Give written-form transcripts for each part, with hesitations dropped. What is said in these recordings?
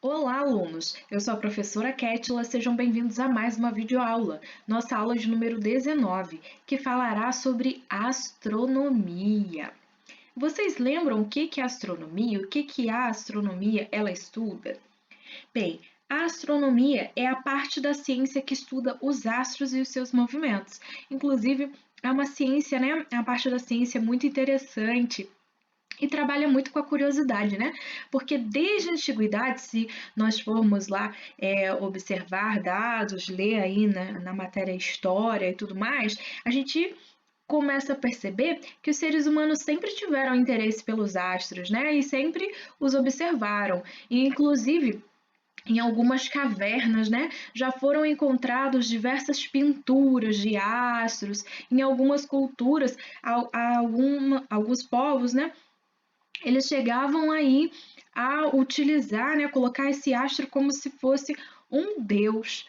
Olá, alunos! Eu sou a professora Kétila, sejam bem-vindos a mais uma videoaula, nossa aula de número 19, que falará sobre astronomia. Vocês lembram o que é astronomia? O que a astronomia ela estuda? Bem, a astronomia é a parte da ciência que estuda os astros e os seus movimentos. Inclusive, é uma ciência, né? É uma parte da ciência muito interessante e trabalha muito com a curiosidade, né? Porque desde a antiguidade, se nós formos lá observar dados, ler aí na matéria história e tudo mais, a gente começa a perceber que os seres humanos sempre tiveram interesse pelos astros, né? E sempre os observaram. E, inclusive, em algumas cavernas, né, já foram encontrados diversas pinturas de astros. Em algumas culturas, alguns povos, né, eles chegavam aí a utilizar, né, colocar esse astro como se fosse um deus.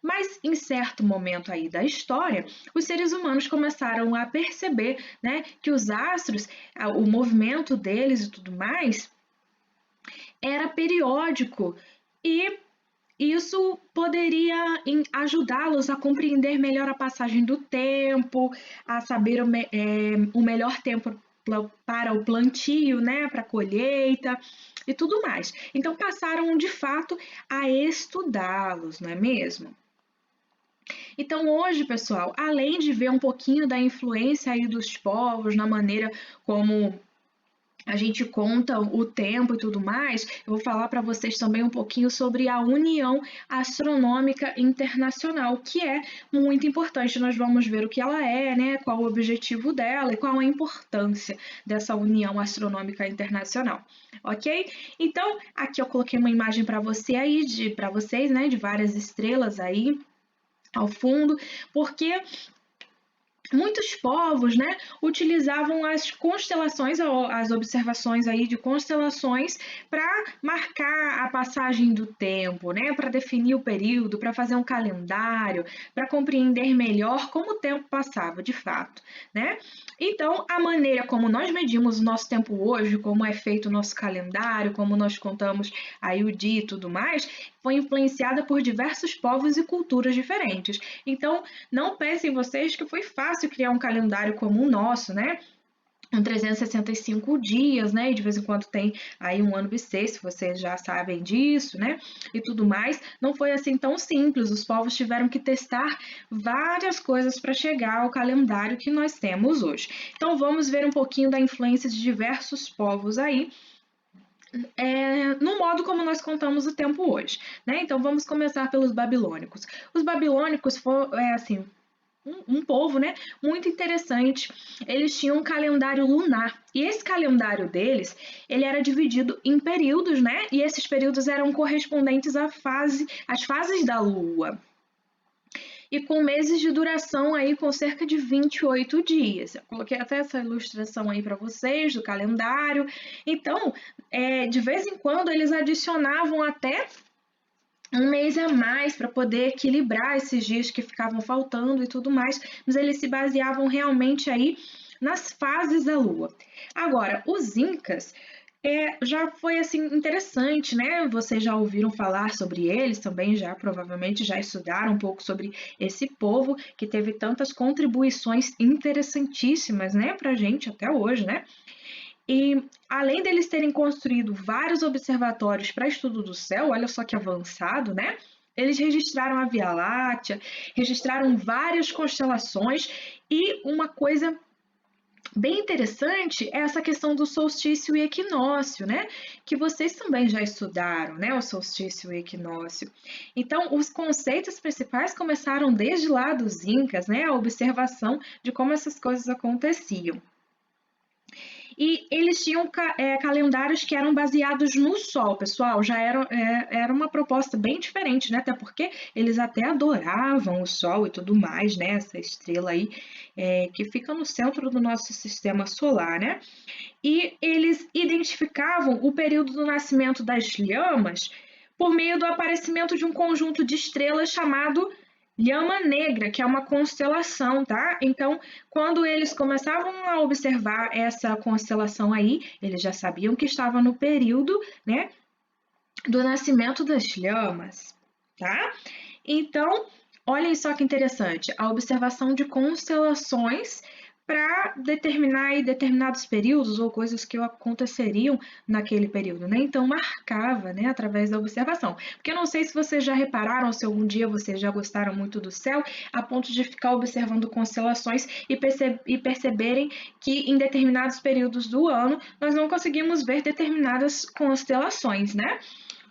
Mas em certo momento aí da história, os seres humanos começaram a perceber, né, que os astros, o movimento deles e tudo mais, era periódico e isso poderia ajudá-los a compreender melhor a passagem do tempo, a saber o melhor tempo para o plantio, né, para a colheita e tudo mais. Então passaram de fato a estudá-los, não é mesmo? Então hoje, pessoal, além de ver um pouquinho da influência aí dos povos na maneira como a gente conta o tempo e tudo mais, eu vou falar para vocês também um pouquinho sobre a União Astronômica Internacional, que é muito importante. Nós vamos ver o que ela é, né, qual o objetivo dela e qual a importância dessa União Astronômica Internacional. Ok? Então, aqui eu coloquei uma imagem para você aí, para vocês, né, de várias estrelas aí ao fundo, porque muitos povos, né, utilizavam as constelações, as observações aí de constelações para marcar a passagem do tempo, né, para definir o período, para fazer um calendário, para compreender melhor como o tempo passava de fato, né? Então, a maneira como nós medimos o nosso tempo hoje, como é feito o nosso calendário, como nós contamos aí o dia e tudo mais, foi influenciada por diversos povos e culturas diferentes. Então, não pensem vocês que foi fácil criar um calendário como o nosso, né? Com 365 dias, né? E de vez em quando tem aí um ano bissexto, vocês já sabem disso, né? E tudo mais. Não foi assim tão simples. Os povos tiveram que testar várias coisas para chegar ao calendário que nós temos hoje. Então vamos ver um pouquinho da influência de diversos povos aí. No modo como nós contamos o tempo hoje, né? Então vamos começar pelos babilônicos. Os babilônicos foram, assim, um povo, né, muito interessante. Eles tinham um calendário lunar e esse calendário deles, ele era dividido em períodos, né? E esses períodos eram correspondentes às fases da Lua. E com meses de duração aí com cerca de 28 dias. Eu coloquei até essa ilustração aí para vocês do calendário. Então, de vez em quando eles adicionavam até um mês a mais para poder equilibrar esses dias que ficavam faltando e tudo mais, mas eles se baseavam realmente aí nas fases da Lua. Agora, os Incas já foi assim interessante, né? Vocês já ouviram falar sobre eles também, já provavelmente já estudaram um pouco sobre esse povo que teve tantas contribuições interessantíssimas, né, para a gente até hoje, né? E além deles terem construído vários observatórios para estudo do céu, olha só que avançado, né? Eles registraram a Via Láctea, registraram várias constelações e uma coisa bem interessante é essa questão do solstício e equinócio, né? Que vocês também já estudaram, né? O solstício e equinócio. Então, os conceitos principais começaram desde lá dos Incas, né? A observação de como essas coisas aconteciam. E eles tinham calendários que eram baseados no Sol, pessoal. Já era uma proposta bem diferente, né? Até porque eles até adoravam o Sol e tudo mais, né? Essa estrela aí que fica no centro do nosso sistema solar, né? E eles identificavam o período do nascimento das lhamas por meio do aparecimento de um conjunto de estrelas chamado Lhama Negra, que é uma constelação, tá? Então, quando eles começavam a observar essa constelação aí, eles já sabiam que estava no período, né, do nascimento das lhamas, tá? Então, olhem só que interessante, a observação de constelações para determinar aí determinados períodos ou coisas que aconteceriam naquele período, né? Então marcava, né, através da observação. Porque eu não sei se vocês já repararam, se algum dia vocês já gostaram muito do céu, a ponto de ficar observando constelações e perceberem que em determinados períodos do ano nós não conseguimos ver determinadas constelações, né?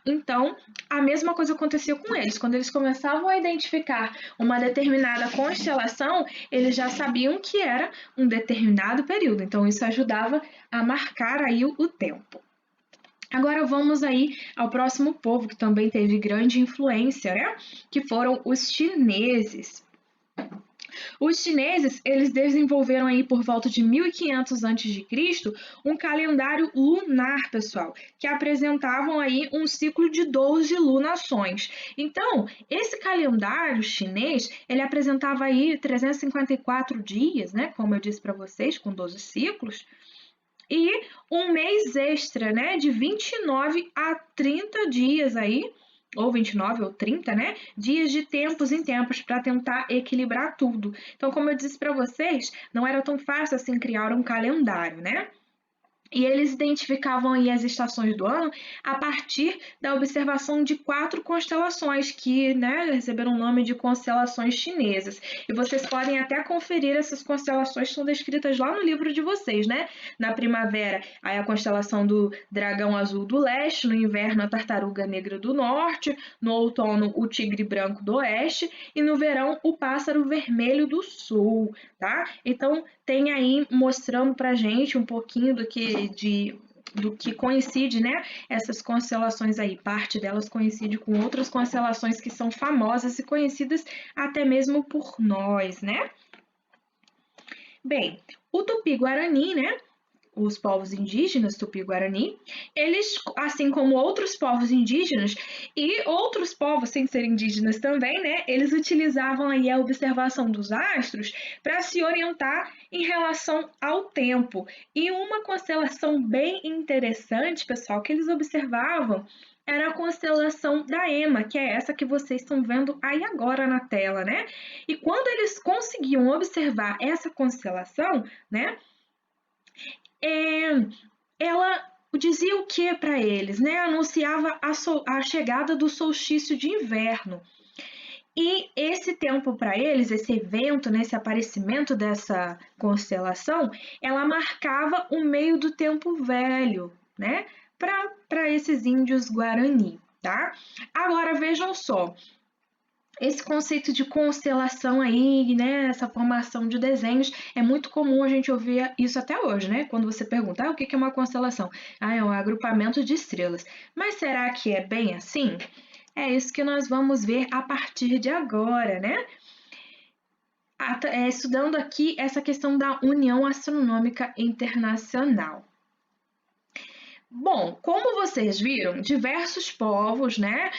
Então, a mesma coisa acontecia com eles. Quando eles começavam a identificar uma determinada constelação, eles já sabiam que era um determinado período. Então, isso ajudava a marcar aí o tempo. Agora vamos aí ao próximo povo que também teve grande influência, né? Que foram os chineses. Os chineses, eles desenvolveram aí por volta de 1500 a.C. um calendário lunar, pessoal, que apresentavam aí um ciclo de 12 lunações. Então, esse calendário chinês, ele apresentava aí 354 dias, né, como eu disse para vocês, com 12 ciclos, e um mês extra, né, de 29 a 30 dias aí, ou 29 ou 30, né? Dias de tempos em tempos para tentar equilibrar tudo. Então, como eu disse para vocês, não era tão fácil assim criar um calendário, né? E eles identificavam aí as estações do ano a partir da observação de 4 constelações que, né, receberam o nome de constelações chinesas. E vocês podem até conferir essas constelações, são descritas lá no livro de vocês, né? Na primavera, aí a constelação do dragão azul do leste, no inverno a tartaruga negra do norte, no outono o tigre branco do oeste e no verão o pássaro vermelho do sul, tá? Então tem aí mostrando pra gente um pouquinho do que coincide, né? Essas constelações aí, parte delas coincide com outras constelações que são famosas e conhecidas até mesmo por nós, né? Bem, o Tupi-Guarani, né? Os povos indígenas Tupi-Guarani, eles, assim como outros povos indígenas e outros povos sem ser indígenas também, né, eles utilizavam aí a observação dos astros para se orientar em relação ao tempo. E uma constelação bem interessante, pessoal, que eles observavam era a constelação da Ema, que é essa que vocês estão vendo aí agora na tela, né? E quando eles conseguiam observar essa constelação, né, ela dizia o que para eles, né? Anunciava a chegada do solstício de inverno. E esse tempo para eles, esse evento, né, esse aparecimento dessa constelação, ela marcava o meio do tempo velho, né? Para esses índios Guarani, tá? Agora vejam só, esse conceito de constelação aí, né, essa formação de desenhos, é muito comum a gente ouvir isso até hoje, né? Quando você pergunta, o que é uma constelação? É um agrupamento de estrelas. Mas será que é bem assim? É isso que nós vamos ver a partir de agora, né? Estudando aqui essa questão da União Astronômica Internacional. Bom, como vocês viram, diversos povos, né,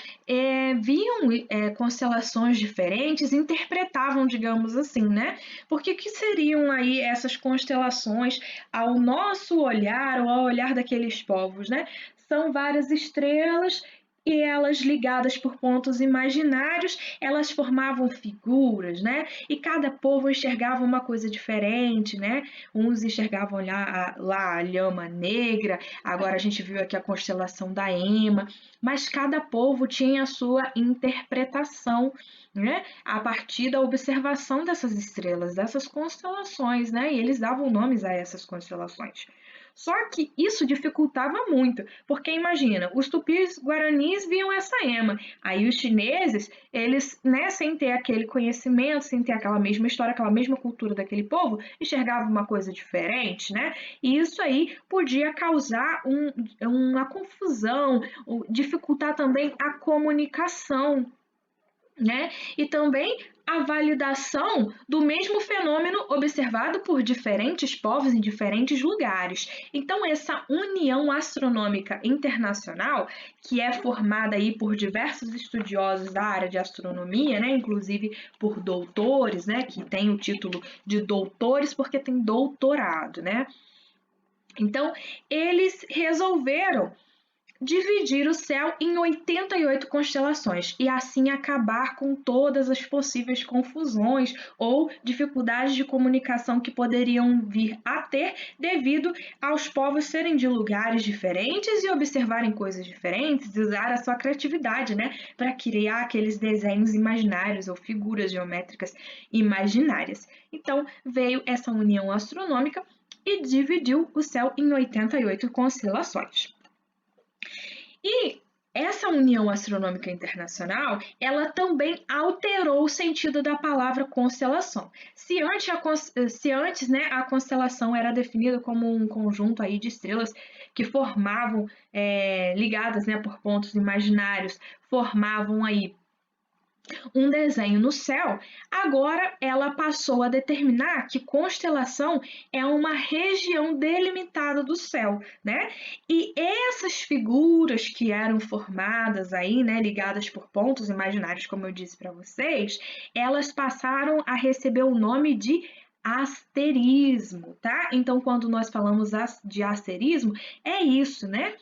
viam constelações diferentes, interpretavam, digamos assim, né? Porque que seriam aí essas constelações ao nosso olhar ou ao olhar daqueles povos, né? São várias estrelas e elas ligadas por pontos imaginários, elas formavam figuras, né? E cada povo enxergava uma coisa diferente, né? Uns enxergavam lá a lhama negra, agora a gente viu aqui a constelação da Ema, mas cada povo tinha a sua interpretação, né? A partir da observação dessas estrelas, dessas constelações, né? E eles davam nomes a essas constelações. Só que isso dificultava muito, porque imagina, os tupis guaranis viam essa ema, aí os chineses, eles, né, sem ter aquele conhecimento, sem ter aquela mesma história, aquela mesma cultura daquele povo, enxergavam uma coisa diferente, né? E isso aí podia causar uma confusão, dificultar também a comunicação, né? E também a validação do mesmo fenômeno observado por diferentes povos em diferentes lugares. Então, essa União Astronômica Internacional, que é formada aí por diversos estudiosos da área de astronomia, né, inclusive por doutores, né, que tem o título de doutores porque tem doutorado, né? Então, eles resolveram dividir o céu em 88 constelações e assim acabar com todas as possíveis confusões ou dificuldades de comunicação que poderiam vir a ter devido aos povos serem de lugares diferentes e observarem coisas diferentes e usar a sua criatividade, né, para criar aqueles desenhos imaginários ou figuras geométricas imaginárias. Então, veio essa união astronômica e dividiu o céu em 88 constelações. E essa União Astronômica Internacional, ela também alterou o sentido da palavra constelação. Se antes, né, a constelação era definida como um conjunto aí de estrelas que formavam, ligadas, né, por pontos imaginários, formavam aí um desenho no céu, agora ela passou a determinar que constelação é uma região delimitada do céu, né? E essas figuras que eram formadas aí, né, ligadas por pontos imaginários, como eu disse para vocês, elas passaram a receber o nome de asterismo, tá? Então, quando nós falamos de asterismo, é isso, né?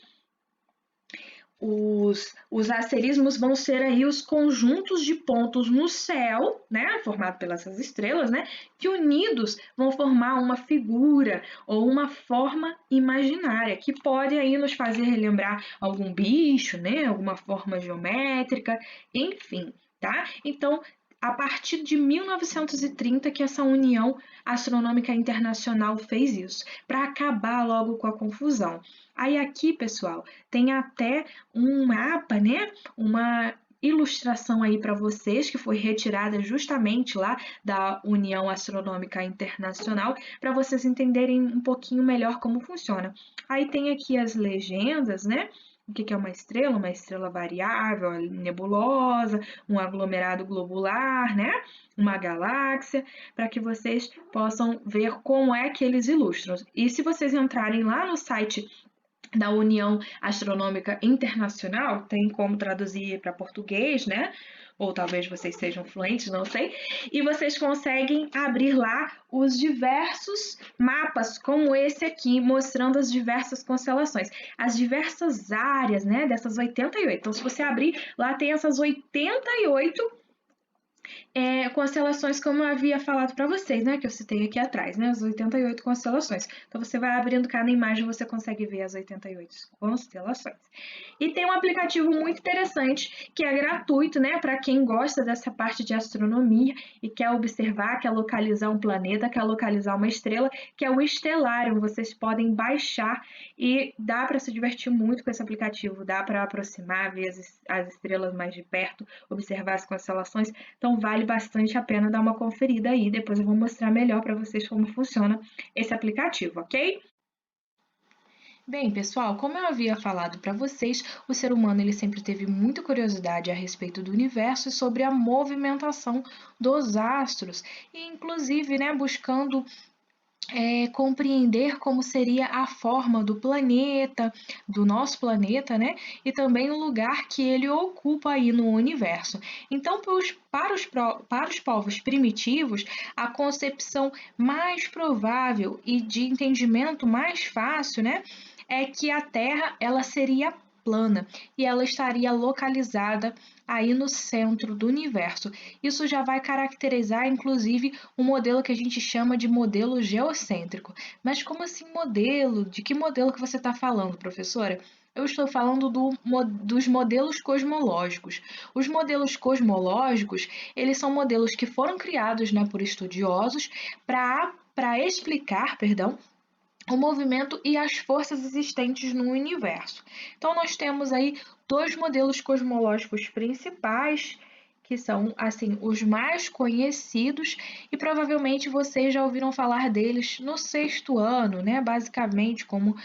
Os asterismos vão ser aí os conjuntos de pontos no céu, né, formado pelas estrelas, né, que unidos vão formar uma figura ou uma forma imaginária que pode aí nos fazer relembrar algum bicho, né, alguma forma geométrica, enfim, tá? Então, a partir de 1930 que essa União Astronômica Internacional fez isso, para acabar logo com a confusão. Aí aqui, pessoal, tem até um mapa, né? Uma ilustração aí para vocês que foi retirada justamente lá da União Astronômica Internacional para vocês entenderem um pouquinho melhor como funciona. Aí tem aqui as legendas, né? O que é uma estrela? Uma estrela variável, nebulosa, um aglomerado globular, né? Uma galáxia, para que vocês possam ver como é que eles ilustram. E se vocês entrarem lá no site da União Astronômica Internacional, tem como traduzir para português, né? Ou talvez vocês sejam fluentes, não sei. E vocês conseguem abrir lá os diversos mapas, como esse aqui, mostrando as diversas constelações, as diversas áreas, né, dessas 88. Então, se você abrir, lá tem essas 88 constelações, como eu havia falado para vocês, né? Que eu citei aqui atrás, né? As 88 constelações. Então, você vai abrindo cada imagem, você consegue ver as 88 constelações. E tem um aplicativo muito interessante, que é gratuito, né? Para quem gosta dessa parte de astronomia e quer observar, quer localizar um planeta, quer localizar uma estrela, que é o Stellarium. Vocês podem baixar e dá para se divertir muito com esse aplicativo. Dá para aproximar, ver as estrelas mais de perto, observar as constelações. Então, vale bastante a pena dar uma conferida aí. Depois eu vou mostrar melhor para vocês como funciona esse aplicativo, ok? Bem, pessoal, como eu havia falado para vocês, o ser humano ele sempre teve muita curiosidade a respeito do universo e sobre a movimentação dos astros, e inclusive, né, buscando compreender como seria a forma do planeta, do nosso planeta, né? E também o lugar que ele ocupa aí no universo. Então, para os povos primitivos, a concepção mais provável e de entendimento mais fácil, né? É que a Terra ela seria plana e ela estaria localizada aí no centro do universo. Isso já vai caracterizar, inclusive, um modelo que a gente chama de modelo geocêntrico. Mas como assim modelo? De que modelo que você está falando, professora? Eu estou falando dos modelos cosmológicos. Os modelos cosmológicos, eles são modelos que foram criados, né, por estudiosos para explicar, perdão, o movimento e as forças existentes no universo. Então, nós temos aí dois modelos cosmológicos principais, que são, assim, os mais conhecidos, e provavelmente vocês já ouviram falar deles no sexto ano, né? Basicamente, como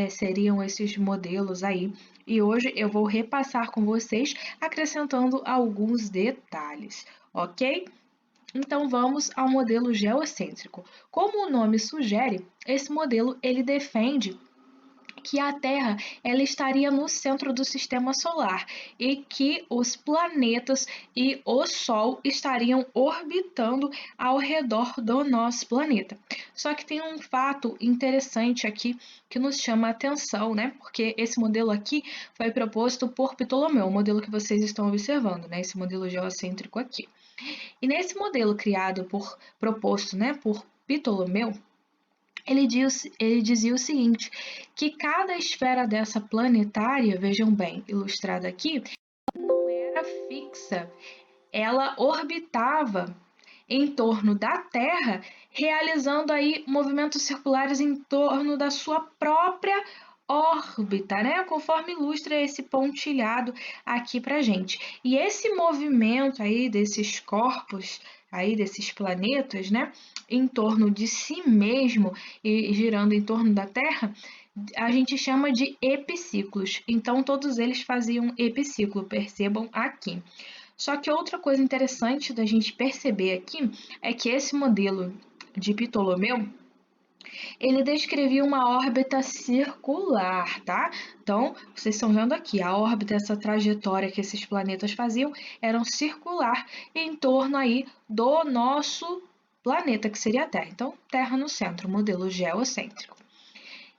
seriam esses modelos aí. E hoje eu vou repassar com vocês, acrescentando alguns detalhes, ok? Então vamos ao modelo geocêntrico. Como o nome sugere, esse modelo ele defende que a Terra ela estaria no centro do sistema solar e que os planetas e o Sol estariam orbitando ao redor do nosso planeta. Só que tem um fato interessante aqui que nos chama a atenção, né? Porque esse modelo aqui foi proposto por Ptolomeu, o modelo que vocês estão observando, né? Esse modelo geocêntrico aqui. E nesse modelo proposto, né, por Ptolomeu, ele dizia o seguinte, que cada esfera dessa planetária, vejam bem, ilustrada aqui, não era fixa, ela orbitava em torno da Terra, realizando aí movimentos circulares em torno da sua própria órbita, né? Conforme ilustra esse pontilhado aqui pra gente. E esse movimento aí desses corpos, aí desses planetas, né, em torno de si mesmo e girando em torno da Terra, a gente chama de epiciclos. Então, todos eles faziam epiciclo, percebam aqui. Só que outra coisa interessante da gente perceber aqui é que esse modelo de Ptolomeu, ele descrevia uma órbita circular, tá? Então, vocês estão vendo aqui, a órbita, essa trajetória que esses planetas faziam, eram circular em torno aí do nosso planeta, que seria a Terra. Então, Terra no centro, modelo geocêntrico.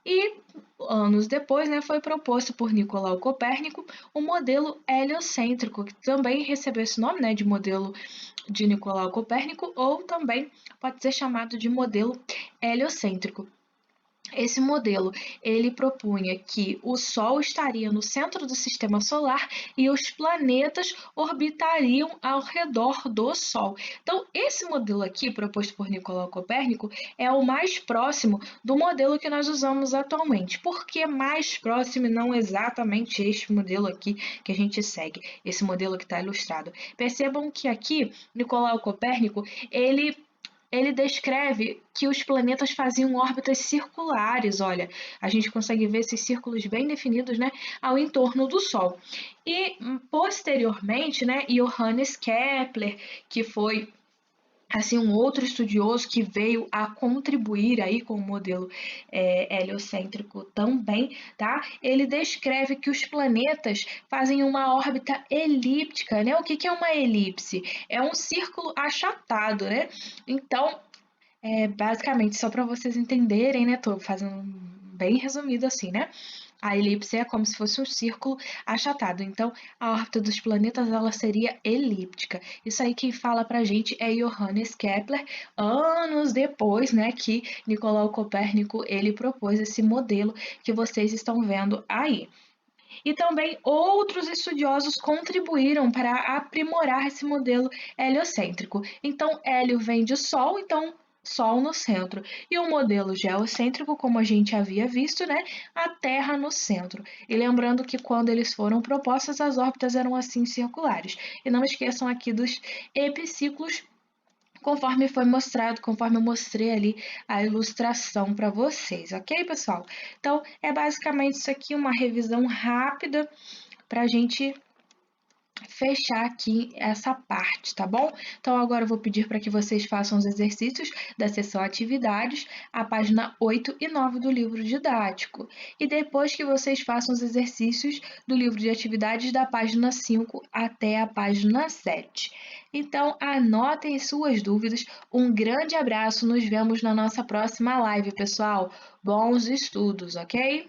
E anos depois, né, foi proposto por Nicolau Copérnico o modelo heliocêntrico, que também recebeu esse nome, né, de modelo de Nicolau Copérnico, ou também pode ser chamado de modelo heliocêntrico. Esse modelo, ele propunha que o Sol estaria no centro do sistema solar e os planetas orbitariam ao redor do Sol. Então, esse modelo aqui, proposto por Nicolau Copérnico, é o mais próximo do modelo que nós usamos atualmente. Por que mais próximo e não exatamente este modelo aqui que a gente segue, esse modelo que está ilustrado? Percebam que aqui, Nicolau Copérnico, ele descreve que os planetas faziam órbitas circulares, olha, a gente consegue ver esses círculos bem definidos, né, ao entorno do Sol. E posteriormente, né, Johannes Kepler, que foi assim um outro estudioso que veio a contribuir aí com o modelo heliocêntrico também, tá? Ele descreve que os planetas fazem uma órbita elíptica, né? O que é uma elipse? É um círculo achatado, né? Então, basicamente, só para vocês entenderem, né? Tô fazendo bem resumido assim, né? A elipse é como se fosse um círculo achatado. Então, a órbita dos planetas ela seria elíptica. Isso aí quem fala pra gente é Johannes Kepler, anos depois, né, que Nicolau Copérnico ele propôs esse modelo que vocês estão vendo aí. E também outros estudiosos contribuíram para aprimorar esse modelo heliocêntrico. Então, hélio vem de Sol, então Sol no centro. E o modelo geocêntrico, como a gente havia visto, né? A Terra no centro. E lembrando que quando eles foram propostos, as órbitas eram assim circulares. E não esqueçam aqui dos epiciclos, conforme foi mostrado, conforme eu mostrei ali a ilustração para vocês, ok, pessoal? Então, é basicamente isso aqui, uma revisão rápida para a gente fechar aqui essa parte, tá bom? Então, agora eu vou pedir para que vocês façam os exercícios da seção atividades, a página 8 e 9 do livro didático. E depois que vocês façam os exercícios do livro de atividades da página 5 até a página 7. Então, anotem suas dúvidas. Um grande abraço, nos vemos na nossa próxima live, pessoal. Bons estudos, ok?